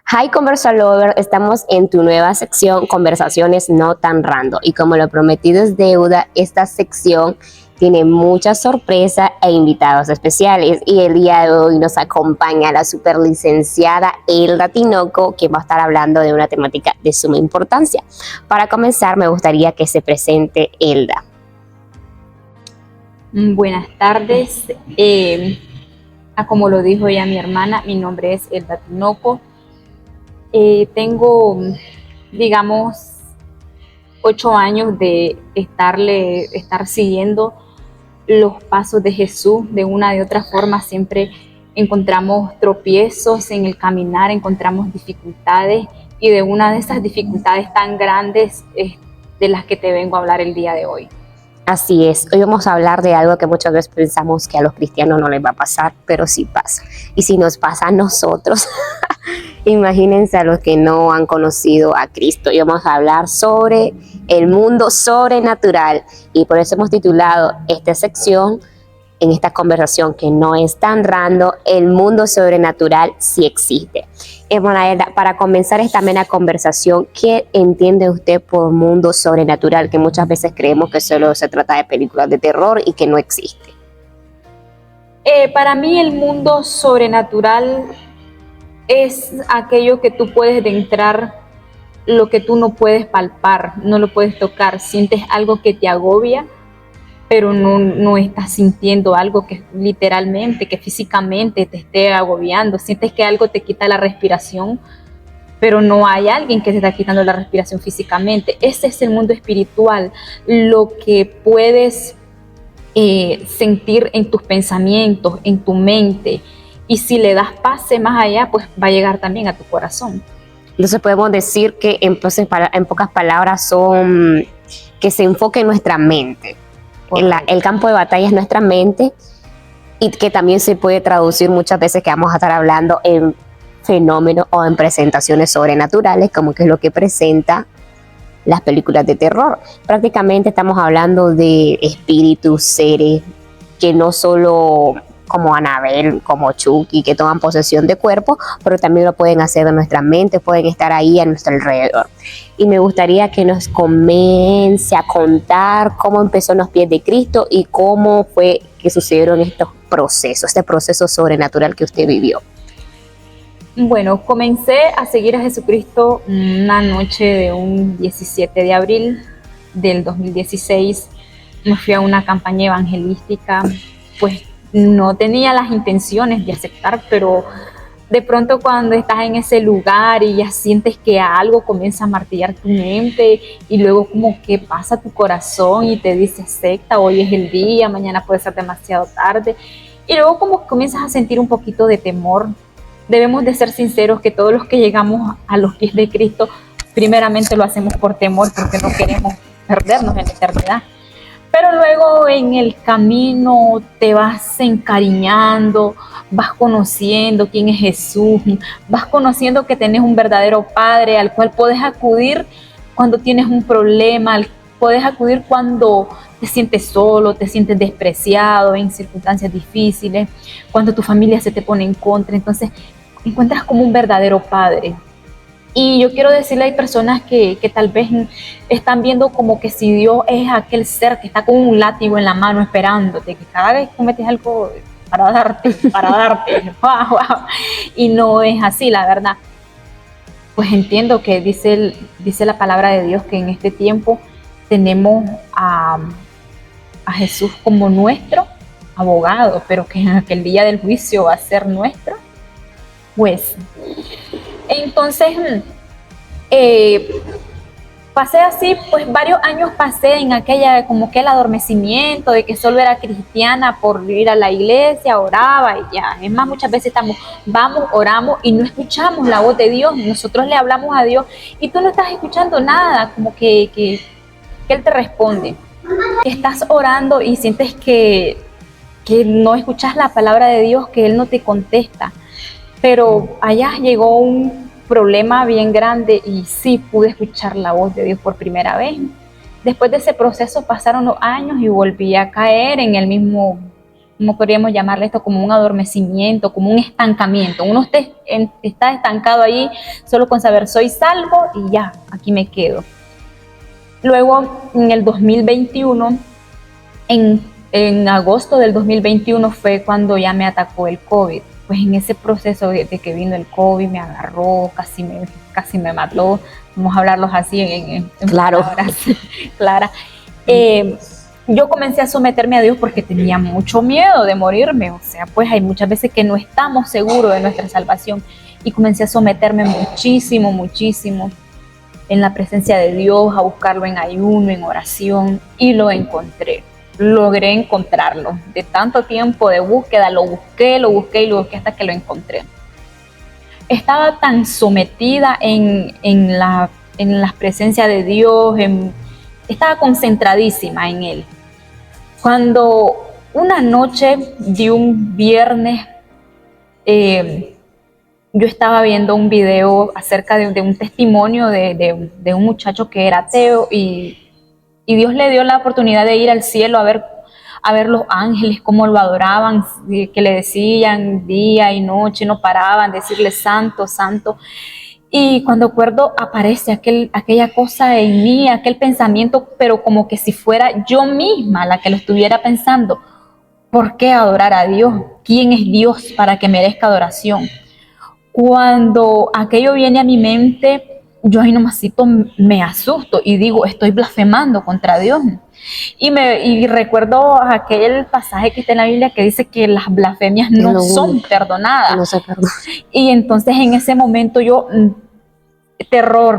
Hi Conversa Lover, estamos en tu nueva sección Conversaciones no tan random y como lo prometido es deuda, esta sección tiene muchas sorpresas e invitados especiales y el día de hoy nos acompaña la superlicenciada Elda Tinoco, que va a estar hablando de una temática de suma importancia. Para comenzar me gustaría que se presente Elda. Buenas tardes. Como lo dijo ya mi hermana, mi nombre es Elda Tinoco. Tengo, digamos, 8 años de estar siguiendo los pasos de Jesús. De una de otra forma siempre encontramos tropiezos en el caminar, encontramos dificultades, y de una de esas dificultades tan grandes es de las que te vengo a hablar el día de hoy. Así es, hoy vamos a hablar de algo que muchas veces pensamos que a los cristianos no les va a pasar, pero sí pasa. Y si nos pasa a nosotros, imagínense a los que no han conocido a Cristo. Y vamos a hablar sobre el mundo sobrenatural. Y por eso hemos titulado esta sección, en esta conversación que no es tan random, el mundo sobrenatural sí existe. Bueno, para comenzar esta amena conversación, ¿qué entiende usted por mundo sobrenatural? Que muchas veces creemos que solo se trata de películas de terror y que no existe. Para mí el mundo sobrenatural es aquello que tú puedes entrar, lo que tú no puedes palpar, no lo puedes tocar, sientes algo que te agobia, pero no estás sintiendo algo que literalmente, que físicamente te esté agobiando, sientes que algo te quita la respiración, pero no hay alguien que te está quitando la respiración físicamente. Ese es el mundo espiritual, lo que puedes sentir en tus pensamientos, en tu mente, y si le das pase más allá, pues va a llegar también a tu corazón. Entonces podemos decir que en pocas palabras son que se enfoque en nuestra mente. El campo de batalla es nuestra mente, y que también se puede traducir muchas veces que vamos a estar hablando en fenómenos o en presentaciones sobrenaturales, como que es lo que presenta las películas de terror. Prácticamente estamos hablando de espíritus, seres que no solo como Annabelle, como Chucky, que toman posesión de cuerpo, pero también lo pueden hacer de nuestra mente, pueden estar ahí a nuestro alrededor. Y me gustaría que nos comience a contar cómo empezó en los pies de Cristo y cómo fue que sucedieron estos procesos, este proceso sobrenatural que usted vivió. Bueno, comencé a seguir a Jesucristo una noche de un 17 de abril del 2016. Me fui a una campaña evangelística, pues no tenía las intenciones de aceptar, pero de pronto cuando estás en ese lugar y ya sientes que algo comienza a martillar tu mente y luego como que pasa tu corazón y te dice acepta, hoy es el día, mañana puede ser demasiado tarde, y luego como comienzas a sentir un poquito de temor. Debemos de ser sinceros que todos los que llegamos a los pies de Cristo primeramente lo hacemos por temor, porque no queremos perdernos en la eternidad. Pero luego en el camino te vas encariñando, vas conociendo quién es Jesús, vas conociendo que tenés un verdadero Padre al cual puedes acudir cuando tienes un problema, puedes acudir cuando te sientes solo, te sientes despreciado en circunstancias difíciles, cuando tu familia se te pone en contra. Entonces encuentras como un verdadero Padre. Y yo quiero decirle, hay personas que tal vez están viendo como que si Dios es aquel ser que está con un látigo en la mano esperándote, que cada vez cometes algo para darte, wow, wow. Y no es así, la verdad. Pues entiendo que dice la palabra de Dios que en este tiempo tenemos a Jesús como nuestro abogado, pero que en aquel día del juicio va a ser nuestro juez. Entonces, pasé así, pues varios años pasé en aquella, como que el adormecimiento de que solo era cristiana por ir a la iglesia, oraba y ya. Es más, muchas veces vamos, oramos y no escuchamos la voz de Dios. Nosotros le hablamos a Dios y tú no estás escuchando nada, como que Él te responde. Que estás orando y sientes que no escuchas la palabra de Dios, que Él no te contesta. Pero allá llegó un problema bien grande y sí pude escuchar la voz de Dios por primera vez. Después de ese proceso pasaron los años y volví a caer en el mismo ¿cómo podríamos llamarle esto? Como un adormecimiento, como un estancamiento. Uno está estancado ahí solo con saber soy salvo y ya, aquí me quedo. Luego, en el 2021, en agosto del 2021 fue cuando ya me atacó el COVID. Pues en ese proceso de que vino el COVID, me agarró, casi me mató. Vamos a hablarlos así en claro. palabras claras. Yo comencé a someterme a Dios porque tenía mucho miedo de morirme. O sea, pues hay muchas veces que no estamos seguros de nuestra salvación. Y comencé a someterme muchísimo en la presencia de Dios, a buscarlo en ayuno, en oración, y lo encontré. Logré encontrarlo. De tanto tiempo de búsqueda, lo busqué hasta que lo encontré. Estaba tan sometida en la presencia de Dios, estaba concentradísima en Él. Cuando una noche de un viernes, yo estaba viendo un video acerca de un testimonio de un muchacho que era ateo y Dios le dio la oportunidad de ir al cielo a ver los ángeles, cómo lo adoraban, que le decían día y noche, no paraban, decirle santo, santo. Y cuando acuerdo aparece aquella cosa en mí, aquel pensamiento, pero como que si fuera yo misma la que lo estuviera pensando. ¿Por qué adorar a Dios? ¿Quién es Dios para que merezca adoración? Cuando aquello viene a mi mente, yo ahí nomasito me asusto y digo, estoy blasfemando contra Dios. Y recuerdo aquel pasaje que está en la Biblia que dice que las blasfemias no son perdonadas. No se perdona. Y entonces en ese momento yo,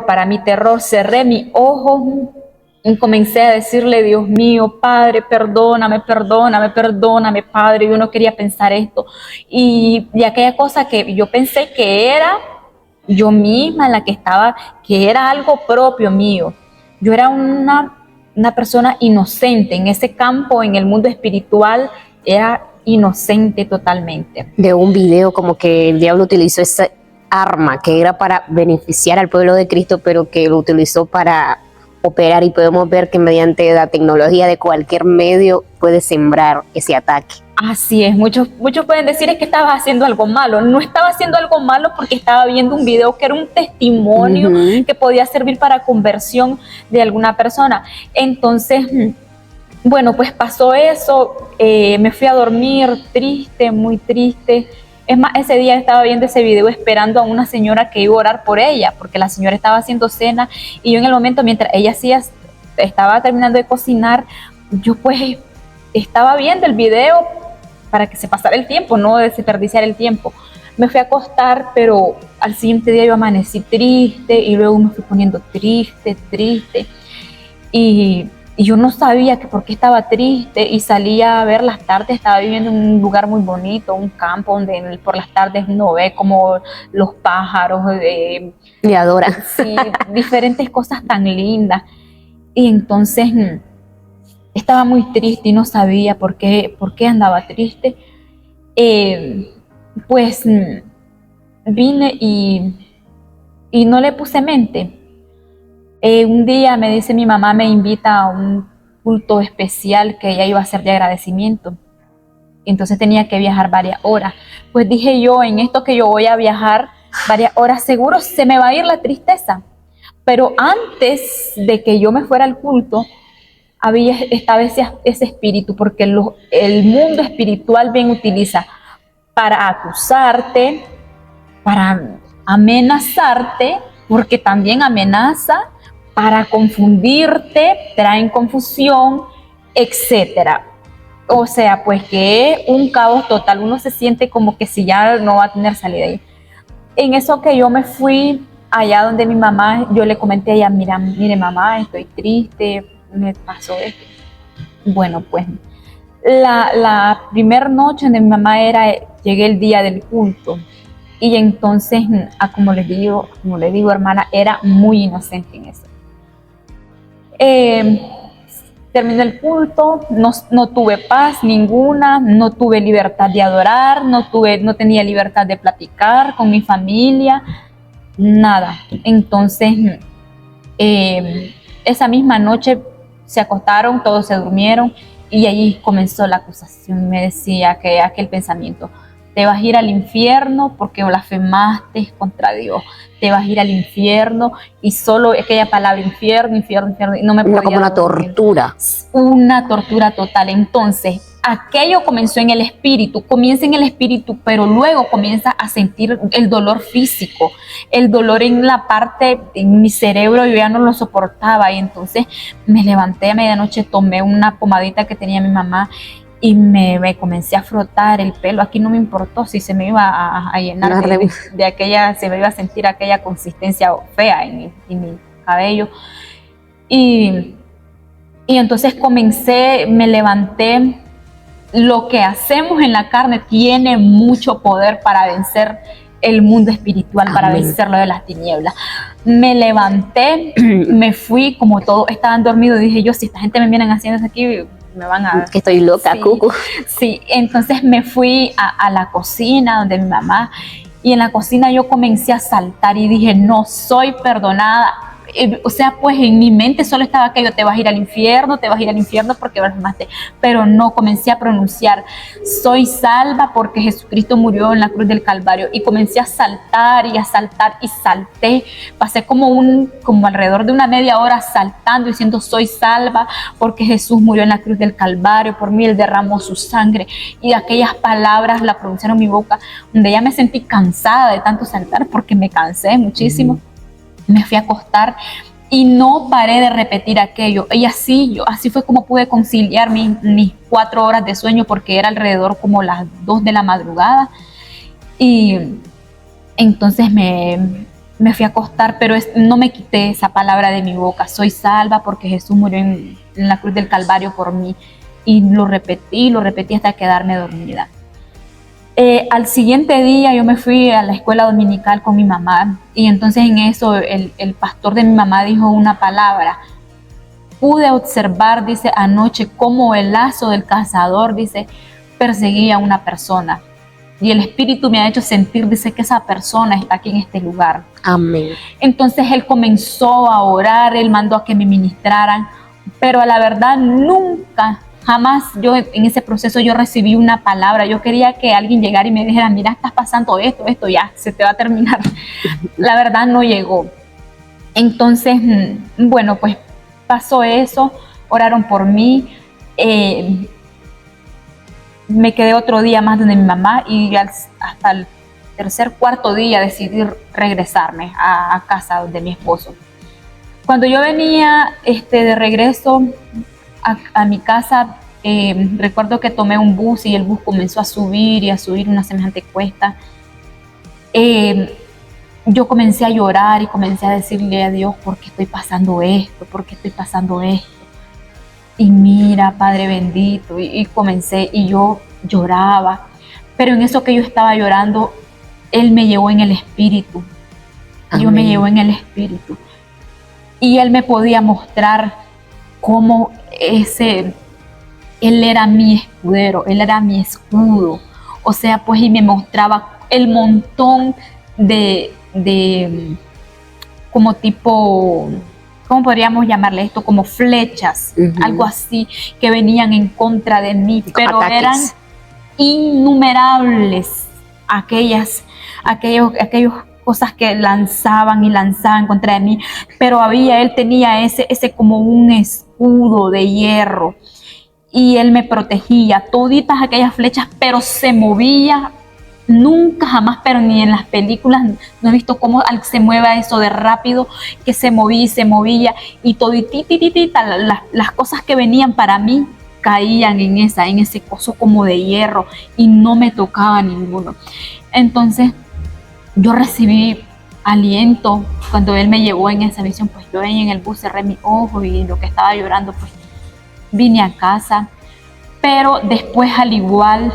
para mí terror, cerré mi ojo y comencé a decirle, Dios mío, Padre, perdóname, Padre. Yo no quería pensar esto. Y aquella cosa que yo pensé que era yo misma la que estaba, que era algo propio mío. Yo era una persona inocente en ese campo, en el mundo espiritual, era inocente totalmente. De un video como que el diablo utilizó esa arma que era para beneficiar al pueblo de Cristo, pero que lo utilizó para operar, y podemos ver que mediante la tecnología de cualquier medio puede sembrar ese ataque. Así es, muchos pueden decir es que estaba haciendo algo malo. No estaba haciendo algo malo porque estaba viendo un video que era un testimonio que podía servir para conversión de alguna persona. Entonces, bueno, pues pasó eso, me fui a dormir triste, muy triste. Es más, ese día estaba viendo ese video esperando a una señora que iba a orar por ella, porque la señora estaba haciendo cena y yo en el momento, mientras ella estaba terminando de cocinar, yo pues estaba viendo el video para que se pasara el tiempo, no desperdiciar el tiempo. Me fui a acostar, pero al siguiente día yo amanecí triste y luego me fui poniendo triste y yo no sabía que por qué estaba triste y salía a ver las tardes. Estaba viviendo en un lugar muy bonito, un campo donde por las tardes uno ve como los pájaros me adoran. Sí, diferentes cosas tan lindas. Y entonces estaba muy triste y no sabía por qué andaba triste. Pues vine y no le puse mente. Un día me dice mi mamá, me invita a un culto especial que ella iba a hacer de agradecimiento. Entonces tenía que viajar varias horas. Pues dije yo, en esto que yo voy a viajar varias horas, seguro se me va a ir la tristeza. Pero antes de que yo me fuera al culto, estaba ese espíritu, porque el mundo espiritual bien utiliza para acusarte, para amenazarte, porque también amenaza, para confundirte, traen confusión, etcétera. O sea, pues que es un caos total. Uno se siente como que si ya no va a tener salida ahí. En eso que yo me fui allá donde mi mamá, yo le comenté a ella, mire mamá, estoy triste, me pasó esto. Bueno, pues la primera noche de mi mamá llegué el día del culto. Y entonces, como les digo, hermana, era muy inocente en eso. Terminó el culto, no tuve paz ninguna, no tuve libertad de adorar, no tenía libertad de platicar con mi familia, nada. Entonces, esa misma noche se acostaron, todos se durmieron Y ahí comenzó la acusación, me decía que aquel pensamiento: te vas a ir al infierno porque blasfemaste contra Dios, te vas a ir al infierno, y solo aquella palabra infierno, infierno, infierno, y no me podía como una dormir. tortura. Una tortura total. Entonces, aquello comenzó en el espíritu, comienza en el espíritu, pero luego comienza a sentir el dolor físico, el dolor en la parte, en mi cerebro, yo ya no lo soportaba, y entonces me levanté a medianoche, tomé una pomadita que tenía mi mamá, y me comencé a frotar el pelo. Aquí no me importó si se me iba a llenar de aquella, se me iba a sentir aquella consistencia fea en mi cabello. Y entonces comencé, me levanté. Lo que hacemos en la carne tiene mucho poder para vencer el mundo espiritual, para vencerlo de las tinieblas. Me levanté, me fui, como todos estaban dormidos, dije yo, si esta gente me vienen haciendo eso aquí, me van a... Que estoy loca, sí, cucu. Sí, entonces me fui a la cocina donde mi mamá, y en la cocina yo comencé a saltar y dije: no soy perdonada. O sea, pues en mi mente solo estaba aquello: te vas a ir al infierno, te vas a ir al infierno porque blasfemaste. Pero no, comencé a pronunciar: soy salva porque Jesucristo murió en la cruz del Calvario. Y comencé a saltar y a saltar, y salté. Pasé como alrededor de una media hora saltando, diciendo: soy salva porque Jesús murió en la cruz del Calvario, por mí Él derramó su sangre. Y aquellas palabras la pronunciaron en mi boca, donde ya me sentí cansada de tanto saltar, porque me cansé muchísimo. Me fui a acostar y no paré de repetir aquello. Y así fue como pude conciliar mis 4 horas de sueño, porque era alrededor como las 2 de la madrugada. Y entonces me fui a acostar, pero no me quité esa palabra de mi boca: soy salva porque Jesús murió en la cruz del Calvario por mí. Y lo repetí hasta quedarme dormida. Al siguiente día yo me fui a la escuela dominical con mi mamá, y entonces en eso el pastor de mi mamá dijo una palabra: pude observar, dice, anoche cómo el lazo del cazador, dice, perseguía a una persona, y el Espíritu me ha hecho sentir, dice, que esa persona está aquí en este lugar. Amén. Entonces él comenzó a orar, él mandó a que me ministraran, pero a la verdad jamás yo en ese proceso yo recibí una palabra. Yo quería que alguien llegara y me dijera: mira, estás pasando esto, ya, se te va a terminar. La verdad no llegó. Entonces, bueno, pues pasó eso, oraron por mí. Me quedé otro día más donde mi mamá, y hasta el tercer, cuarto día decidí regresarme a casa de mi esposo. Cuando yo venía de regreso a mi casa, recuerdo que tomé un bus, y el bus comenzó a subir una semejante cuesta. Yo comencé a llorar y comencé a decirle a Dios: ¿por qué estoy pasando esto? ¿Por qué estoy pasando esto? Y mira, Padre bendito, y comencé, y yo lloraba, pero en eso que yo estaba llorando, Él me llevó en el Espíritu. Dios me llevó en el Espíritu, y Él me podía mostrar cómo Él era mi escudero, Él era mi escudo. O sea, pues, y me mostraba el montón de como tipo, ¿cómo podríamos llamarle esto? Como flechas, algo así, que venían en contra de mí, pero ataques. Eran innumerables aquellos cosas que lanzaban contra de mí, pero él tenía ese como un escudo de hierro, y Él me protegía toditas aquellas flechas, pero se movía. Nunca jamás, pero ni en las películas, no he visto cómo se mueva eso de rápido, que se movía, y toditititita las cosas que venían para mí caían en ese coso como de hierro, y no me tocaba ninguno. Entonces yo recibí aliento cuando Él me llevó en esa visión. Pues yo en el bus cerré mis ojos, y lo que estaba llorando, pues vine a casa. Pero después, al igual,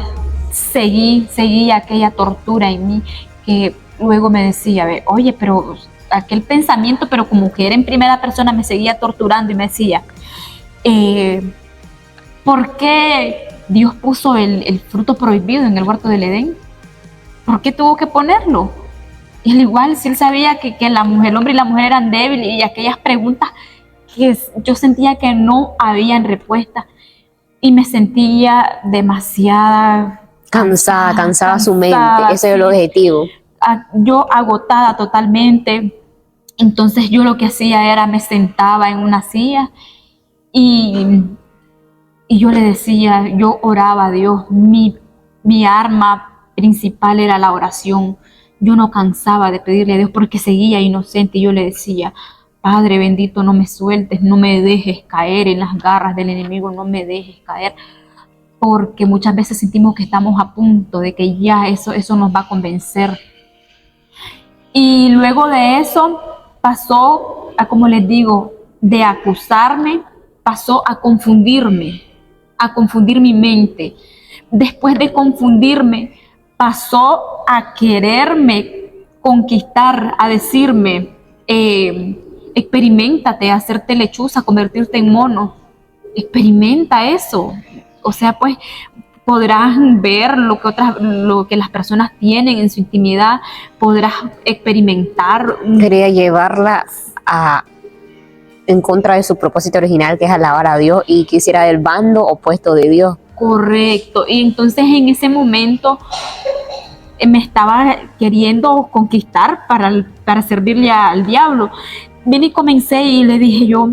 seguí aquella tortura en mí, que luego me decía: oye, pero aquel pensamiento, pero como que era en primera persona, me seguía torturando, y me decía: ¿por qué Dios puso el fruto prohibido en el huerto del Edén? ¿Por qué tuvo que ponerlo? Y al igual, si Él sabía que el hombre y la mujer eran débiles, y aquellas preguntas que yo sentía que no habían respuesta. y me sentía demasiada cansada su mente, ese es el sí. objetivo. Yo agotada totalmente. Entonces yo lo que hacía era me sentaba en una silla y yo le decía, yo oraba a Dios, mi arma principal era la oración. Yo no cansaba de pedirle a Dios porque seguía inocente y yo le decía, Padre bendito, no me sueltes, no me dejes caer en las garras del enemigo, no me dejes caer, porque muchas veces sentimos que estamos a punto de que ya eso nos va a convencer. Y luego de eso pasó a, como les digo, de acusarme, pasó a confundir mi mente. Después de confundirme, pasó a quererme conquistar, a decirme, experiméntate, hacerte lechuza, convertirte en mono, experimenta eso. O sea, pues podrás ver lo que las personas tienen en su intimidad, podrás experimentar. Quería llevarla en contra de su propósito original, que es alabar a Dios, y quisiera del bando opuesto de Dios. Correcto. Y entonces en ese momento me estaba queriendo conquistar para servirle al diablo. Vine y comencé y le dije yo,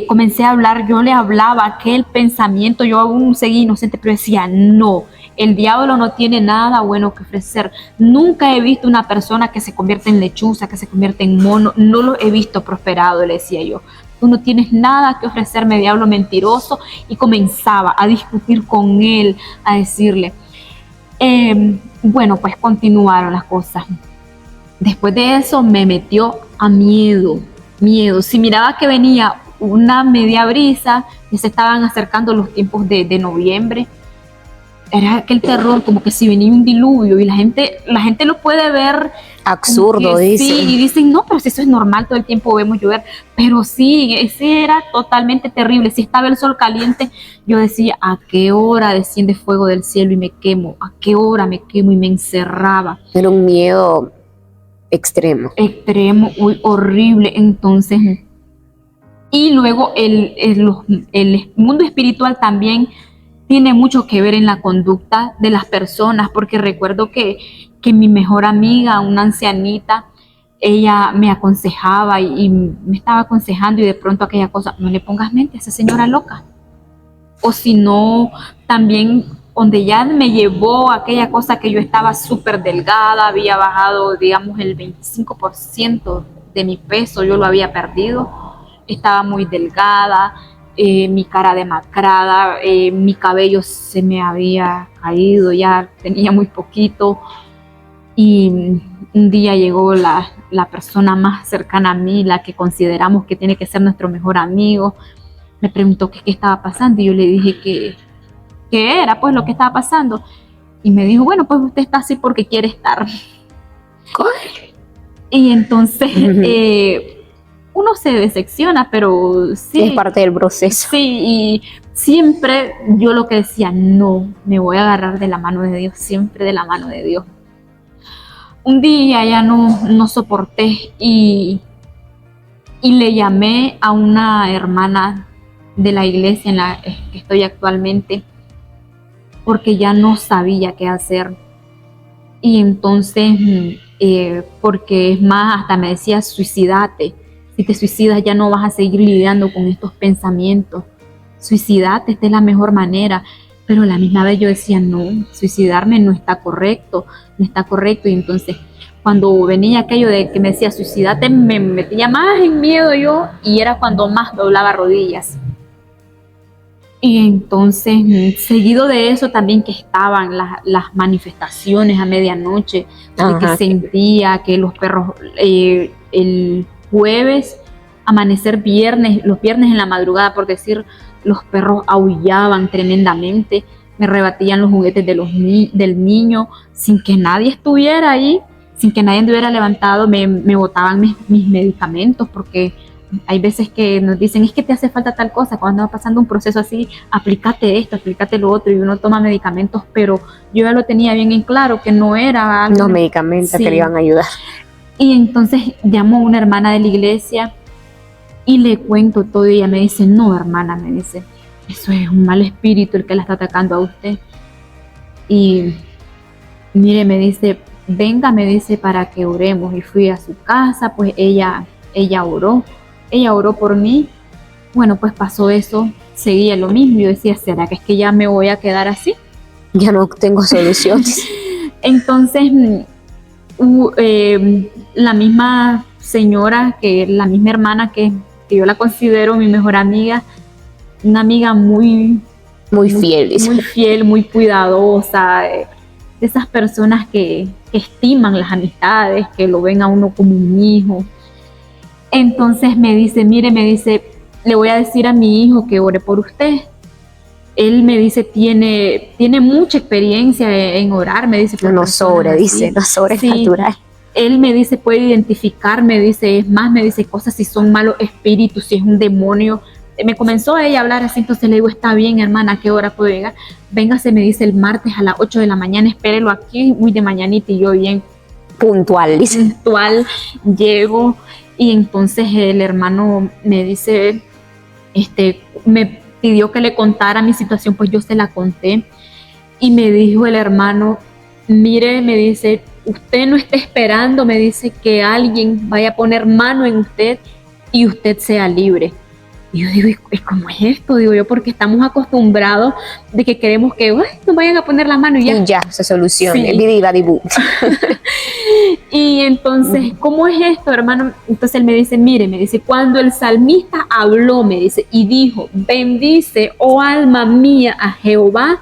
comencé a hablar, yo le hablaba aquel pensamiento, yo aún seguía inocente, pero decía, no, el diablo no tiene nada bueno que ofrecer. Nunca he visto una persona que se convierte en lechuza, que se convierte en mono, no lo he visto prosperado, le decía yo. Tú no tienes nada que ofrecerme, diablo mentiroso. Y comenzaba a discutir con él, a decirle. Bueno, pues continuaron las cosas. Después de eso me metió a miedo. Si miraba que venía una media brisa, que se estaban acercando los tiempos de noviembre, era aquel terror, como que si venía un diluvio, y la gente lo puede ver absurdo, dicen. Sí, y dicen, no, pero si eso es normal, todo el tiempo vemos llover. Pero sí, ese era totalmente terrible. Si estaba el sol caliente, yo decía, ¿a qué hora desciende fuego del cielo y me quemo? ¿A qué hora me quemo? Y me encerraba. Era un miedo extremo, horrible. Entonces, y luego el mundo espiritual también tiene mucho que ver en la conducta de las personas, porque recuerdo que mi mejor amiga, una ancianita, ella me aconsejaba y me estaba aconsejando, y de pronto aquella cosa, no le pongas mente a esa señora loca. O si no, también donde ya me llevó aquella cosa que yo estaba súper delgada, había bajado, digamos, el 25% de mi peso, yo lo había perdido, estaba muy delgada, mi cara demacrada, mi cabello se me había caído, ya tenía muy poquito. Y un día llegó la persona más cercana a mí, la que consideramos que tiene que ser nuestro mejor amigo. Me preguntó qué estaba pasando y yo le dije que era pues lo que estaba pasando. Y me dijo, bueno, pues usted está así porque quiere estar. Y entonces uno se decepciona, pero sí. Es parte del proceso. Sí, y siempre yo lo que decía, no, me voy a agarrar de la mano de Dios, siempre de la mano de Dios. Un día ya no soporté y le llamé a una hermana de la iglesia en la que estoy actualmente, porque ya no sabía qué hacer. Y entonces, porque es más, hasta me decía, suicídate. Si te suicidas ya no vas a seguir lidiando con estos pensamientos. Suicídate, esta es la mejor manera. Pero a la misma vez yo decía, no, suicidarme no está correcto. Y entonces, cuando venía aquello de que me decía, suicídate, me metía más en miedo yo, y era cuando más doblaba rodillas. Y entonces, seguido de eso también, que estaban las manifestaciones a medianoche, de que sentía que los perros, el jueves, amanecer viernes, los viernes en la madrugada, por decir, los perros aullaban tremendamente, me rebatían los juguetes del niño, sin que nadie estuviera ahí, sin que nadie estuviera levantado, me botaban mis medicamentos, porque hay veces que nos dicen, es que te hace falta tal cosa, cuando va pasando un proceso así, aplícate esto, aplícate lo otro, y uno toma medicamentos, pero yo ya lo tenía bien en claro, que no era algo... Los medicamentos que le iban a ayudar. Y entonces llamo a una hermana de la iglesia y le cuento todo, y ella me dice, no, hermana, me dice, eso es un mal espíritu el que la está atacando a usted. Y mire, me dice, venga, me dice, para que oremos. Y fui a su casa, pues ella oró por mí. Bueno, pues pasó eso, seguía lo mismo. Yo decía, ¿será que es que ya me voy a quedar así? Ya no tengo soluciones. Entonces, la misma señora, la misma hermana que yo la considero mi mejor amiga, una amiga muy fiel, dice. Muy fiel, muy cuidadosa, de esas personas que estiman las amistades, que lo ven a uno como un hijo. Entonces me dice, mire, me dice, le voy a decir a mi hijo que ore por usted. Él me dice, tiene mucha experiencia en orar, me dice. No sobrenatural. Él me dice, puede identificar, me dice, es más, me dice cosas si son malos espíritus, si es un demonio. Me comenzó ella a hablar así, entonces le digo, está bien, hermana, ¿a qué hora puedo llegar? Véngase, me dice, el martes a las 8 de la mañana, espérelo aquí, muy de mañanita, y yo bien puntual, dice. Puntual, llego, y entonces el hermano me dice, me pidió que le contara mi situación, pues yo se la conté, y me dijo el hermano, mire, me dice, usted no está esperando, me dice, que alguien vaya a poner mano en usted y usted sea libre. Y yo digo, ¿cómo es esto? Digo yo, porque estamos acostumbrados de que queremos que nos vayan a poner la mano y ya. Y ya, se solucione. Sí. Y entonces, ¿cómo es esto, hermano? Entonces él me dice, mire, me dice, cuando el salmista habló, me dice, y dijo, bendice, oh alma mía, a Jehová,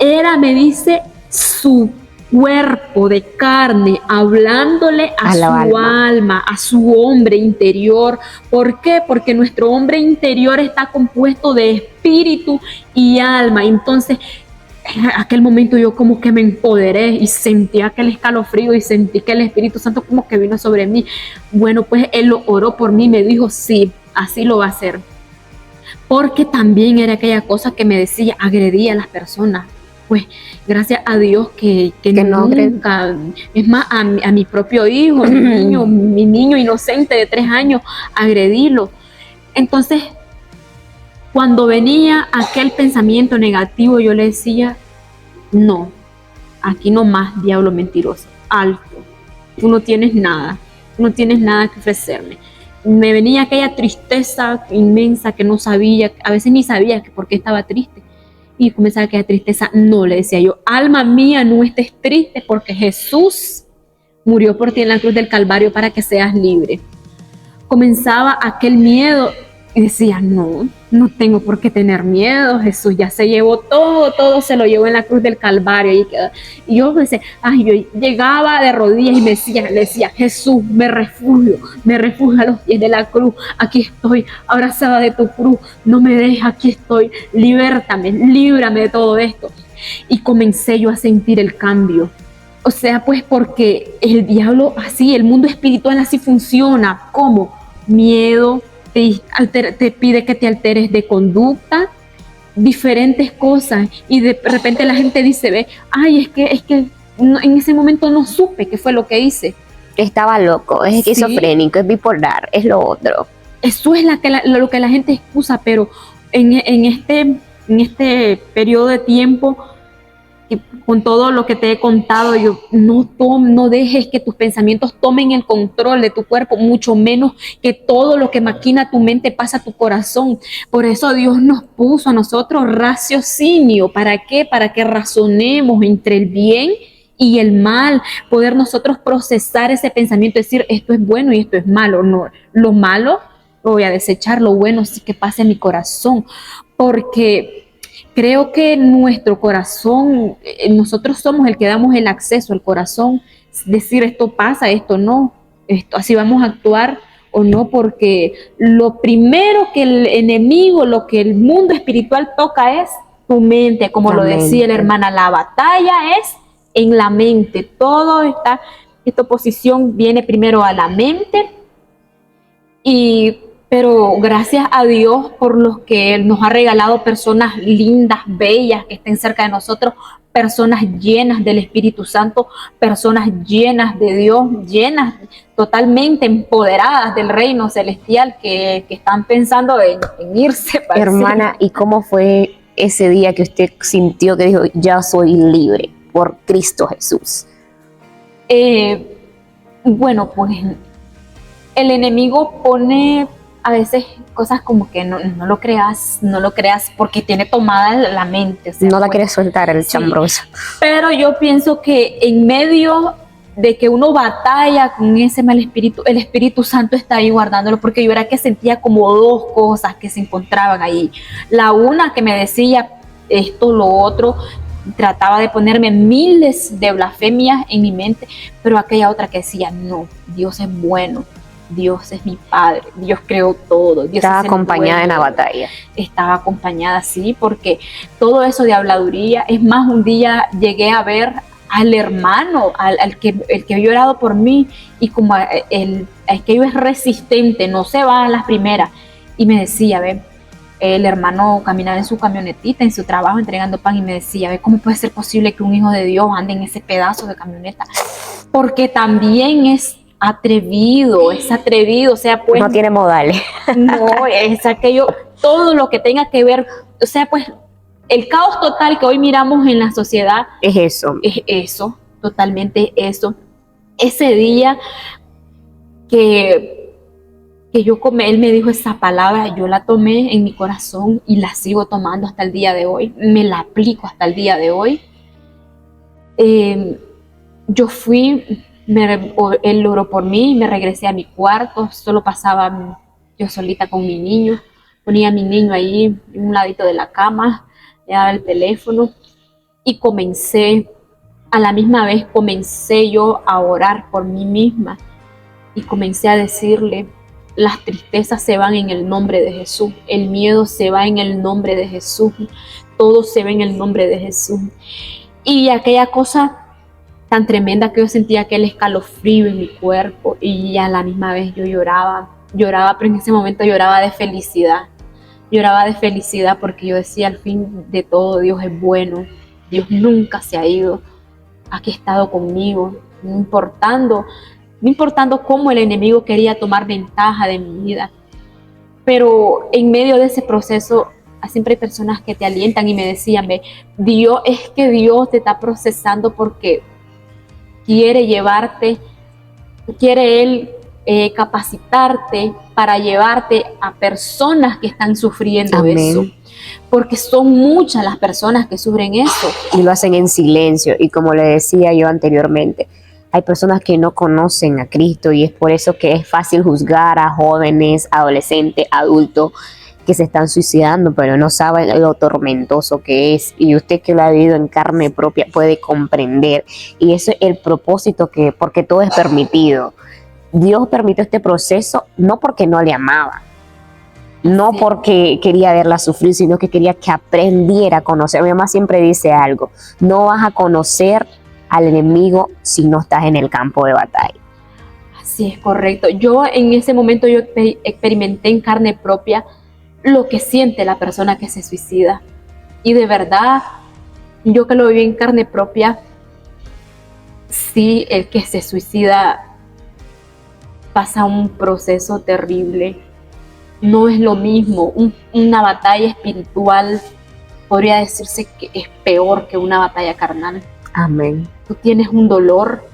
era, me dice, su cuerpo de carne, hablándole a su alma, a su hombre interior. ¿Por qué? Porque nuestro hombre interior está compuesto de espíritu y alma. Entonces, en aquel momento yo como que me empoderé y sentí aquel escalofrío y sentí que el Espíritu Santo como que vino sobre mí. Bueno, pues él lo oró por mí, me dijo, sí, así lo va a hacer. Porque también era aquella cosa que me decía, agredía a las personas. Pues gracias a Dios que nunca, es más, a mi propio hijo, mi niño inocente de 3 años, agredirlo. Entonces, cuando venía aquel pensamiento negativo, yo le decía, no, aquí no más, diablo mentiroso, alto, tú no tienes nada que ofrecerme. Me venía aquella tristeza inmensa que no sabía, a veces ni sabía por qué estaba triste. Y comenzaba aquella tristeza, no, le decía yo, alma mía, no estés triste porque Jesús murió por ti en la cruz del Calvario para que seas libre. Comenzaba aquel miedo y decía, no tengo por qué tener miedo, Jesús ya se llevó todo se lo llevó en la cruz del Calvario. Y yo decía, yo llegaba de rodillas y le decía, Jesús, me refugio a los pies de la cruz, aquí estoy, abrazada de tu cruz, no me dejes, aquí estoy, líbrame de todo esto. Y comencé yo a sentir el cambio. O sea, pues porque el diablo así, el mundo espiritual así funciona. ¿Cómo? Miedo, te pide que te alteres de conducta, diferentes cosas. Y de repente la gente dice, es que no, en ese momento no supe qué fue lo que hice. Estaba loco, es esquizofrénico, es bipolar, es lo otro. Eso es lo que la gente excusa, pero en este periodo de tiempo, con todo lo que te he contado, yo no dejes que tus pensamientos tomen el control de tu cuerpo, mucho menos que todo lo que maquina tu mente pasa a tu corazón. Por eso Dios nos puso a nosotros raciocinio. ¿Para qué? Para que razonemos entre el bien y el mal, poder nosotros procesar ese pensamiento, decir esto es bueno y esto es malo. No, lo malo lo voy a desechar, lo bueno sí que pase en mi corazón, porque creo que nuestro corazón, nosotros somos el que damos el acceso al corazón, decir esto pasa, esto no, así vamos a actuar o no, porque lo primero que el enemigo, lo que el mundo espiritual toca es tu mente, como lo decía la hermana, la batalla es en la mente, esta oposición viene primero a la mente, pero gracias a Dios por los que Él nos ha regalado personas lindas, bellas, que estén cerca de nosotros personas llenas del Espíritu Santo, personas llenas de Dios, llenas, totalmente empoderadas del reino celestial, que están pensando en irse. Hermana, ¿y cómo fue ese día que usted sintió que dijo, ya soy libre por Cristo Jesús? Bueno, pues el enemigo pone a veces cosas como que no lo creas, porque tiene tomada la mente. O sea, no la quiere soltar el chambroso. Pero yo pienso que en medio de que uno batalla con ese mal espíritu, el Espíritu Santo está ahí guardándolo, porque yo era que sentía como dos cosas que se encontraban ahí. La una que me decía esto, lo otro, trataba de ponerme miles de blasfemias en mi mente, pero aquella otra que decía, no, Dios es bueno, Dios es mi Padre, Dios creó todo. Dios estaba acompañada en la batalla. Estaba acompañada, sí, porque todo eso de habladuría, es más, un día llegué a ver al hermano, el que había orado por mí, y como el que yo es resistente, no se va a las primeras, y me decía, ve, el hermano caminaba en su camionetita, en su trabajo, entregando pan, y me decía, ve, ¿cómo puede ser posible que un hijo de Dios ande en ese pedazo de camioneta? Porque también es atrevido, o sea, pues... no tiene modales. No, es aquello, todo lo que tenga que ver, o sea, pues, el caos total que hoy miramos en la sociedad. Es eso, totalmente eso. Ese día que él me dijo esa palabra, yo la tomé en mi corazón y la sigo tomando hasta el día de hoy, me la aplico hasta el día de hoy. Yo fui, él oró por mí, me regresé a mi cuarto, solo pasaba yo solita con mi niño, ponía a mi niño ahí en un ladito de la cama, le daba el teléfono y a la misma vez comencé yo a orar por mí misma y comencé a decirle, las tristezas se van en el nombre de Jesús, el miedo se va en el nombre de Jesús, todo se va en el nombre de Jesús. Y aquella cosa tan tremenda que yo sentía, aquel escalofrío en mi cuerpo, y a la misma vez yo lloraba, pero en ese momento lloraba de felicidad porque yo decía, al fin de todo, Dios es bueno, Dios nunca se ha ido, aquí ha estado conmigo, no importando cómo el enemigo quería tomar ventaja de mi vida. Pero en medio de ese proceso, siempre hay personas que te alientan y me decían, Dios te está procesando porque quiere llevarte, quiere Él capacitarte para llevarte a personas que están sufriendo. Amén. Eso. Porque son muchas las personas que sufren eso. Y lo hacen en silencio. Y como le decía yo anteriormente, hay personas que no conocen a Cristo y es por eso que es fácil juzgar a jóvenes, adolescentes, adultos que se están suicidando, pero no saben lo tormentoso que es. Y usted que lo ha vivido en carne propia puede comprender. Y eso es el propósito, porque todo es permitido. Dios permitió este proceso no porque no le amaba, no porque quería verla sufrir, sino que quería que aprendiera a conocer. Mi mamá siempre dice algo, no vas a conocer al enemigo si no estás en el campo de batalla. Así es, correcto. Yo en ese momento yo experimenté en carne propia lo que siente la persona que se suicida. Y de verdad, yo que lo viví en carne propia, sí, el que se suicida pasa un proceso terrible. No es lo mismo. Una batalla espiritual podría decirse que es peor que una batalla carnal. Amén. Tú tienes un dolor,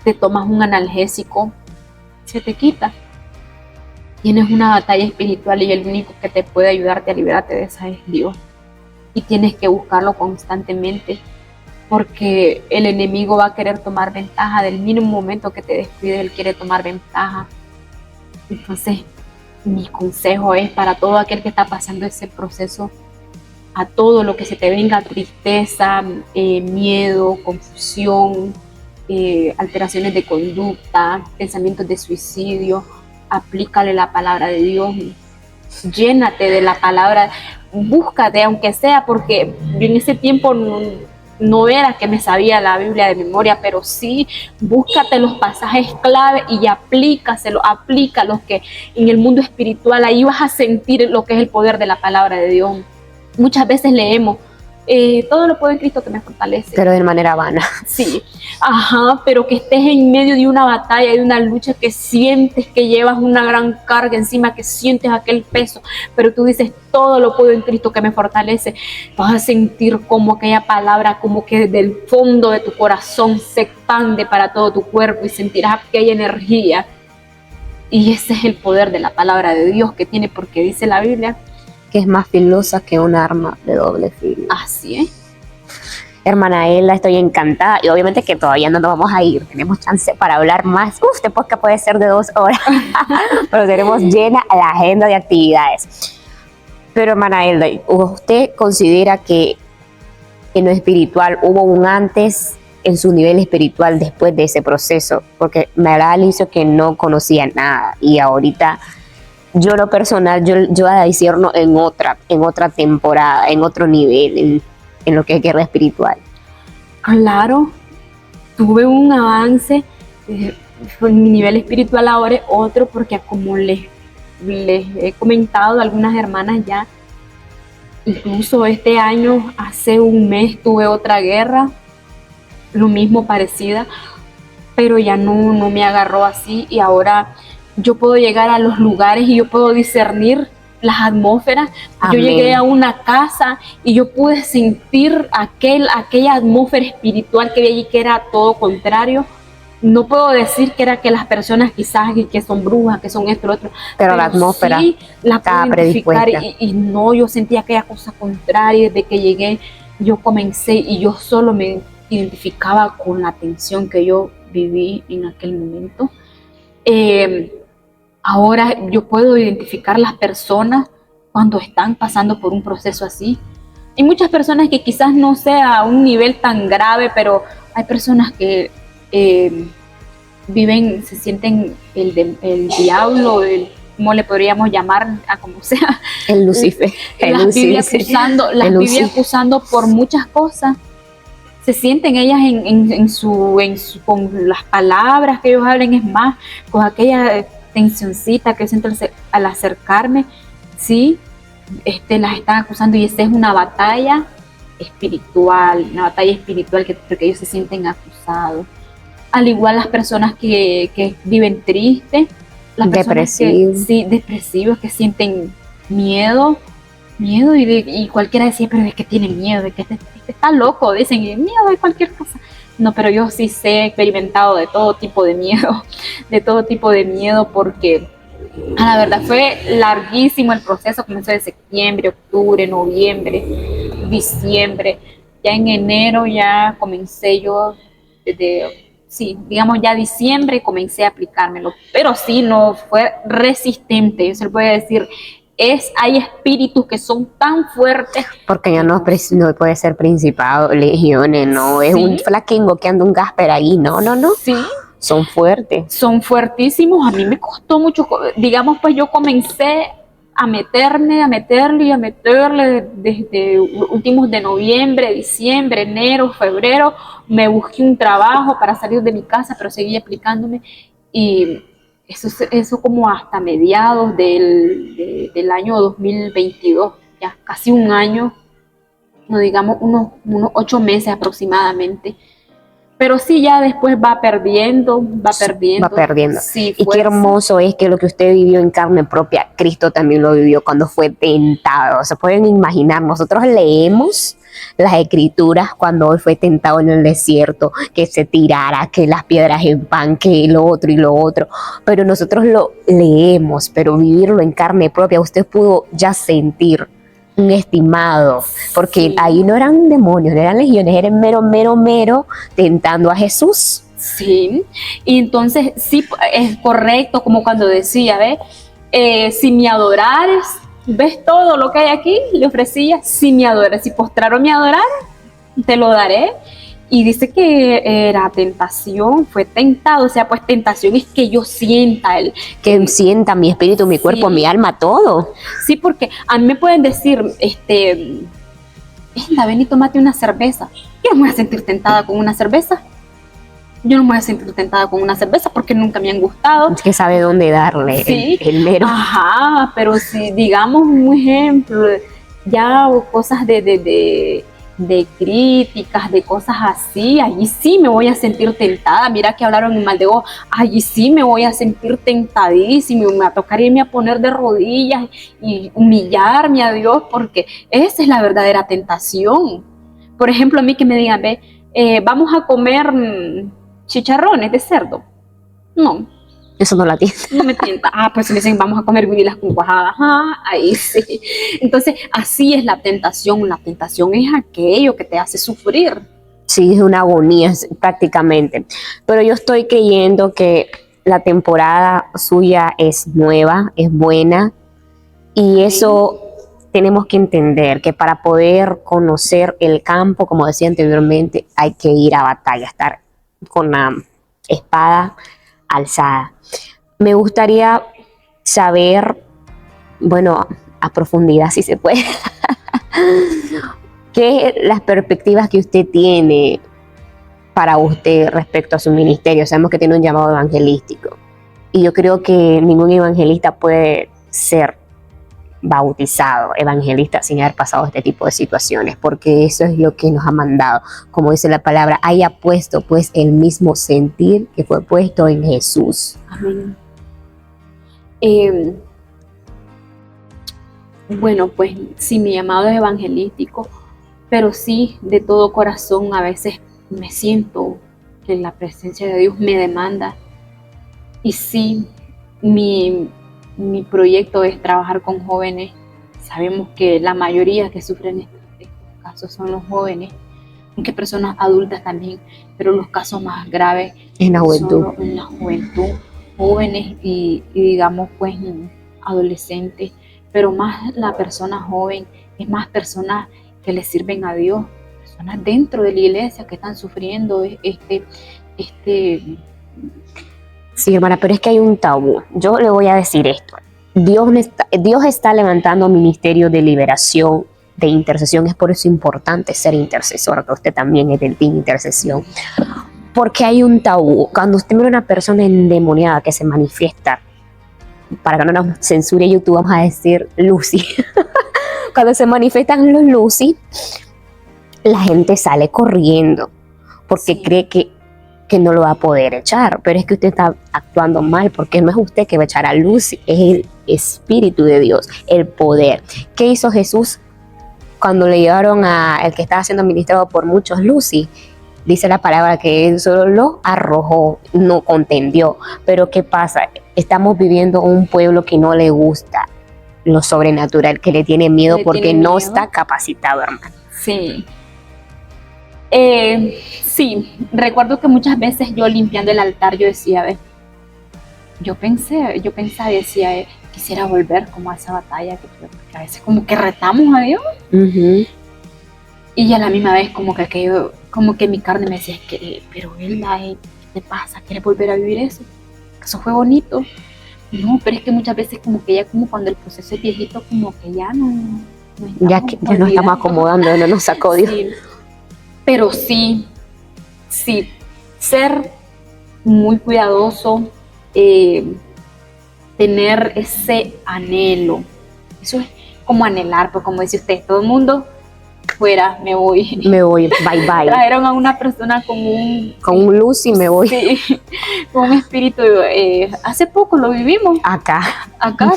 te tomas un analgésico, se te quita. Tienes una batalla espiritual y el único que te puede ayudarte a liberarte de esa es Dios. Y tienes que buscarlo constantemente, porque el enemigo va a querer tomar ventaja. Del mínimo momento que te descuides, él quiere tomar ventaja. Entonces, mi consejo es para todo aquel que está pasando ese proceso, a todo lo que se te venga, tristeza, miedo, confusión, alteraciones de conducta, pensamientos de suicidio, aplícale la palabra de Dios, llénate de la palabra, búscate, aunque sea, porque yo en ese tiempo no era que me sabía la Biblia de memoria, pero sí, búscate los pasajes clave y aplícalos, que en el mundo espiritual ahí vas a sentir lo que es el poder de la palabra de Dios. Muchas veces leemos, todo lo puedo en Cristo que me fortalece. Pero de manera vana. Sí, ajá, pero que estés en medio de una batalla, de una lucha, que sientes que llevas una gran carga encima, que sientes aquel peso, pero tú dices, todo lo puedo en Cristo que me fortalece. Vas a sentir como aquella palabra, como que desde el fondo de tu corazón se expande para todo tu cuerpo y sentirás aquella energía. Y ese es el poder de la palabra de Dios que tiene, porque dice la Biblia que es más filosa que un arma de doble filo. Así es. Hermana Ela, estoy encantada y obviamente que todavía no nos vamos a ir, tenemos chance para hablar más. Este podcast puede ser de 2 horas, pero tenemos llena la agenda de actividades. Pero hermana Ela, ¿usted considera que en lo espiritual hubo un antes en su nivel espiritual después de ese proceso? Porque me hablaba al inicio que no conocía nada y ahorita yo lo personal, yo la discierno en otra temporada, en otro nivel, en lo que es guerra espiritual. Claro, tuve un avance, mi nivel espiritual ahora es otro, porque como les he comentado a algunas hermanas ya, incluso este año, hace un mes tuve otra guerra, lo mismo parecida, pero ya no me agarró así, y ahora yo puedo llegar a los lugares y yo puedo discernir las atmósferas. Amén. Yo llegué a una casa y yo pude sentir aquella atmósfera espiritual que había allí, que era todo contrario. No puedo decir que era que las personas quizás que son brujas, que son esto, lo otro, pero la atmósfera sí la pude identificar y no, yo sentía aquella cosa contraria. Desde que llegué yo comencé y yo solo me identificaba con la tensión que yo viví en aquel momento. Ahora yo puedo identificar las personas cuando están pasando por un proceso así. Hay muchas personas que quizás no sea a un nivel tan grave, pero hay personas que viven, se sienten el diablo, ¿cómo le podríamos llamar? A como sea. El Lucifer. Las vive acusando por muchas cosas. Se sienten ellas con las palabras que ellos hablen, es más, con aquella tensioncita que siento al acercarme, sí, las están acusando, y esa es una batalla espiritual, porque ellos se sienten acusados. Al igual las personas que viven tristes, las depresivos, depresivos, que sienten miedo, y cualquiera decía, pero es que tiene miedo, de que este está loco, dicen, miedo de cualquier cosa. No, pero yo sí he experimentado de todo tipo de miedo, porque la verdad fue larguísimo el proceso. Comenzó de septiembre, octubre, noviembre, diciembre. Ya en enero ya comencé yo, ya diciembre comencé a aplicármelo, pero sí, no fue resistente, yo se lo puedo decir. Hay espíritus que son tan fuertes. Porque ya no puede ser principado, legiones, no, es un flaquingo que anda un Gasper ahí, no. Sí. Son fuertes. Son fuertísimos, a mí me costó mucho, digamos, pues yo comencé a meterle desde últimos de noviembre, diciembre, enero, febrero, me busqué un trabajo para salir de mi casa, pero seguí aplicándome, y eso como hasta mediados del año 2022, ya casi un año, no digamos unos 8 meses aproximadamente. Pero sí, ya después va perdiendo. Sí, y qué hermoso es que lo que usted vivió en carne propia, Cristo también lo vivió cuando fue tentado. Se pueden imaginar, nosotros leemos las escrituras cuando él fue tentado en el desierto, que se tirara, que las piedras en pan, que lo otro, pero nosotros lo leemos, pero vivirlo en carne propia, usted pudo ya sentir un estimado, porque ahí no eran demonios, no eran legiones, eran mero tentando a Jesús. Sí, y entonces sí, es correcto, como cuando decía, si me adorares, ves todo lo que hay aquí, le ofrecía, si me adorares, si postraro me adorares, te lo daré. Y dice que era tentación, fue tentado, o sea, pues tentación es que yo sienta que sienta mi espíritu, mi cuerpo, mi alma, todo. Sí, porque a mí me pueden decir, ven y tómate una cerveza. Yo no me voy a sentir tentada con una cerveza. Porque nunca me han gustado. Es que sabe dónde darle el mero. Ajá, pero si digamos un ejemplo, ya cosas de de críticas, de cosas así, allí sí me voy a sentir tentada. Mira que hablaron mal de vos, allí sí me voy a sentir tentadísimo, me va a tocar irme a poner de rodillas y humillarme a Dios, porque esa es la verdadera tentación. Por ejemplo, a mí que me digan, ve, vamos a comer chicharrones de cerdo. No, Eso no la tiene. no me tienta. Ah, pues si me dicen vamos a comer guirilas con cuajada, ajá, ahí sí. Entonces, así es la tentación. La tentación es aquello que te hace sufrir. Sí, es una agonía prácticamente. Pero yo estoy creyendo que la temporada suya es nueva, es buena. Y eso tenemos que entender que para poder conocer el campo, como decía anteriormente, hay que ir a batalla, estar con la espada alzada. Me gustaría saber, bueno, a profundidad si se puede, qué las perspectivas que usted tiene para usted respecto a su ministerio. Sabemos que tiene un llamado evangelístico y yo creo que ningún evangelista puede ser bautizado evangelista sin haber pasado este tipo de situaciones, porque eso es lo que nos ha mandado, como dice la palabra, haya puesto pues el mismo sentir que fue puesto en Jesús. Amén. Bueno, pues sí, mi llamado es evangelístico, pero sí, de todo corazón, a veces me siento que la presencia de Dios me demanda. Y sí, mi proyecto es trabajar con jóvenes. Sabemos que la mayoría que sufren estos casos son los jóvenes, aunque personas adultas también, pero los casos más graves En la juventud. son en la juventud, jóvenes y digamos pues adolescentes, pero más la persona joven, es más personas que le sirven a Dios, personas dentro de la iglesia que están sufriendo Sí, hermana, pero es que hay un tabú. Yo le voy a decir esto. Dios está levantando ministerio de liberación, de intercesión. Es por eso importante ser intercesor, que usted también es del team intercesión. Porque hay un tabú. Cuando usted mira una persona endemoniada que se manifiesta, para que no nos censure YouTube, vamos a decir Lucy. Cuando se manifiestan los Lucy, la gente sale corriendo porque cree que no lo va a poder echar, pero es que usted está actuando mal, porque no es usted que va a echar a Lucy, es el Espíritu de Dios, el poder. ¿Qué hizo Jesús cuando le llevaron a el que estaba siendo ministrado por muchos Lucy? Dice la palabra que él solo lo arrojó, no contendió. Pero ¿qué pasa? Estamos viviendo un pueblo que no le gusta lo sobrenatural, que le tiene miedo porque no está capacitado, hermano. Sí. Sí, recuerdo que muchas veces yo limpiando el altar, yo decía, yo pensaba, decía, quisiera volver como a esa batalla, que a veces como que retamos a Dios. Uh-huh. Y a la misma vez como que aquello, como que mi carne me decía, pero Elda, ¿qué te pasa? ¿Quieres volver a vivir eso? Eso fue bonito. No, pero es que muchas veces como que ya como cuando el proceso es viejito, como que ya no ya nos estamos acomodando, no nos sacó Dios. Sí. Pero sí, ser muy cuidadoso, tener ese anhelo, eso es como anhelar, pues como dice usted, todo el mundo fuera, me voy, bye bye. Trajeron a una persona con un luz y me voy. Sí, con un espíritu, hace poco lo vivimos. Acá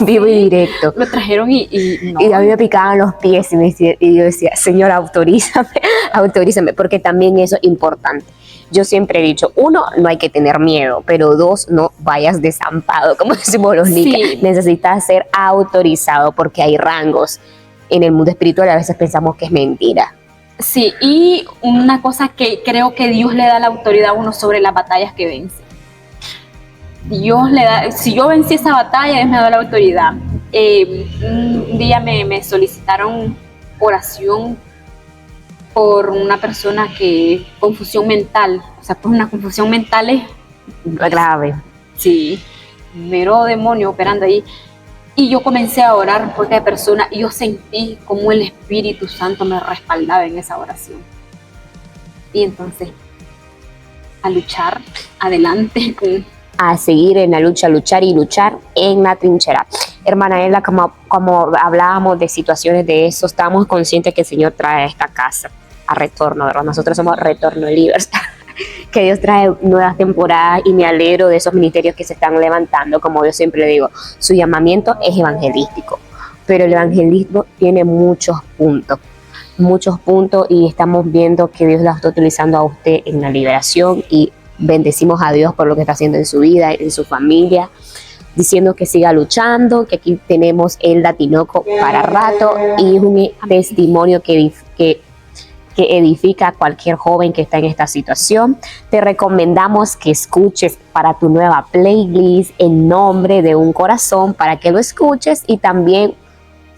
vivo sí, y directo. Lo trajeron y no. Y a mí me picaban los pies y yo decía, Señor, autorízame, porque también eso es importante. Yo siempre he dicho, 1, no hay que tener miedo, pero 2, no vayas desampado, como decimos los nicas. Sí. Necesitas ser autorizado porque hay rangos. En el mundo espiritual a veces pensamos que es mentira. Sí, y una cosa que creo que Dios le da la autoridad a uno sobre las batallas que vence. Dios le da, si yo vencí esa batalla, Dios me da la autoridad. Un día me solicitaron oración por una persona que confusión mental, o sea, pues una confusión mental es grave. Sí, mero demonio operando ahí. Y yo comencé a orar por cada persona y yo sentí como el Espíritu Santo me respaldaba en esa oración. Y entonces, a luchar adelante. A seguir en la lucha, luchar en la trinchera. Hermana Elda, como hablábamos de situaciones de eso, estamos conscientes que el Señor trae a esta casa a retorno, ¿verdad? Nosotros somos Retorno Libres. Que Dios trae nuevas temporadas y me alegro de esos ministerios que se están levantando. Como yo siempre digo, su llamamiento es evangelístico, pero el evangelismo tiene muchos puntos y estamos viendo que Dios la está utilizando a usted en la liberación y bendecimos a Dios por lo que está haciendo en su vida, en su familia, diciendo que siga luchando, que aquí tenemos el Latinoco para rato y es un testimonio que edifica a cualquier joven que está en esta situación. Te recomendamos que escuches para tu nueva playlist En Nombre de un Corazón, para que lo escuches, y también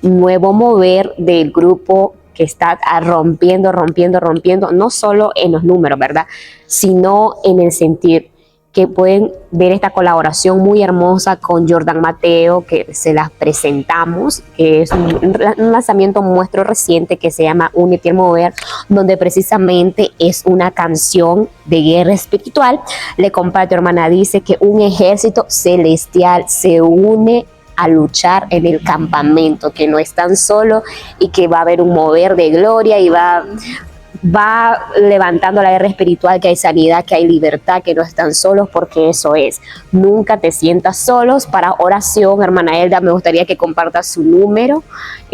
Nuevo Mover del grupo que está rompiendo, no solo en los números, ¿verdad? Sino en el sentir, que pueden ver esta colaboración muy hermosa con Jordan Mateo, que se las presentamos, que es un lanzamiento nuestro reciente que se llama Únete al Mover, donde precisamente es una canción de guerra espiritual. Le comparto, hermana, dice que un ejército celestial se une a luchar en el campamento, que no están solos y que va a haber un mover de gloria y va levantando la guerra espiritual, que hay sanidad, que hay libertad, que no están solos, porque eso es. Nunca te sientas solos. Para oración, hermana Elda, me gustaría que compartas su número.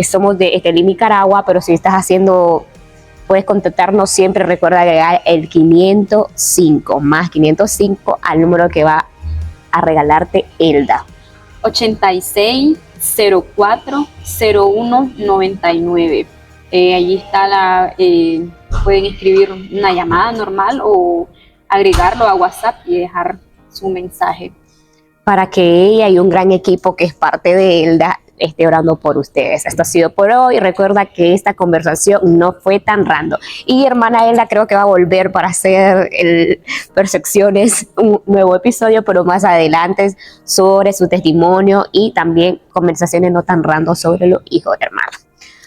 Somos de Estelí, Nicaragua, pero si estás haciendo, puedes contactarnos siempre. Recuerda agregar el 505, más 505 al número que va a regalarte Elda. 86040199. Allí está pueden escribir una llamada normal o agregarlo a WhatsApp y dejar su mensaje. Para que ella y un gran equipo que es parte de Elda esté orando por ustedes. Esto ha sido por hoy. Recuerda que esta conversación no fue tan random. Y hermana Elda creo que va a volver para hacer Percepciones, un nuevo episodio, pero más adelante, sobre su testimonio y también conversaciones no tan random sobre los hijos de hermana.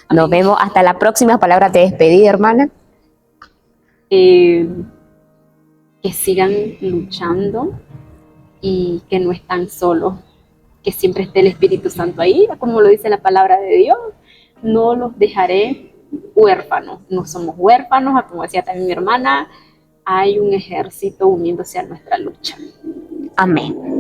Nos vemos hasta la próxima. Palabra de despedida, hermana. Que sigan luchando y que no están solos, que siempre esté el Espíritu Santo ahí, como lo dice la palabra de Dios. No los dejaré huérfanos, no somos huérfanos, como decía también mi hermana, hay un ejército uniéndose a nuestra lucha. Amén.